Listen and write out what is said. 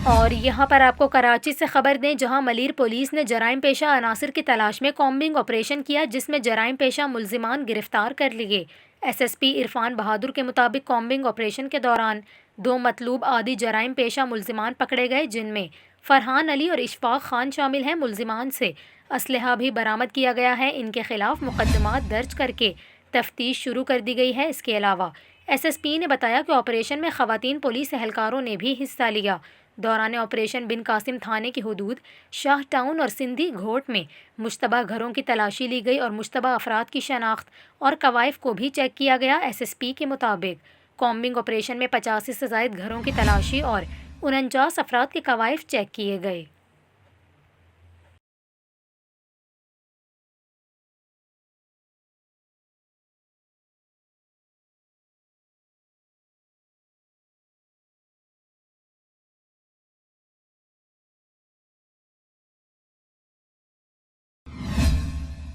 और यहाँ पर आपको कराची से खबर दें, जहाँ मलीर पुलिस ने जराइम पेशा अनासर की तलाश में कॉम्बिंग ऑपरेशन किया, जिसमें जराइम पेशा मुलजिमान गिरफ्तार कर लिए। SSP इरफान बहादुर के मुताबिक कॉम्बिंग ऑपरेशन के दौरान 2 मतलूब आदि जराइम पेशा मुलजिमान पकड़े गए, जिनमें फरहान अली और इशफाक खान शामिल हैं। मुलजिमान से असलहा भी बरामद किया गया है। इनके खिलाफ मुकदमा दर्ज करके तफ्तीश शुरू कर दी गई है। इसके अलावा SSP ने बताया कि ऑपरेशन में खवातीन पुलिस एहलकारों ने भी हिस्सा लिया। दौरान ऑपरेशन बिन कासिम थाने की हदूद शाह टाउन और सिंधी घोट में मुश्तबा घरों की तलाशी ली गई और मुश्तबा अफराद की शनाख्त और कवायफ को भी चेक किया गया। SSP के मुताबिक कॉम्बिंग ऑपरेशन में 85 से ज़ायद घरों की तलाशी और 49 अफराद के कवायफ चेक किए गए।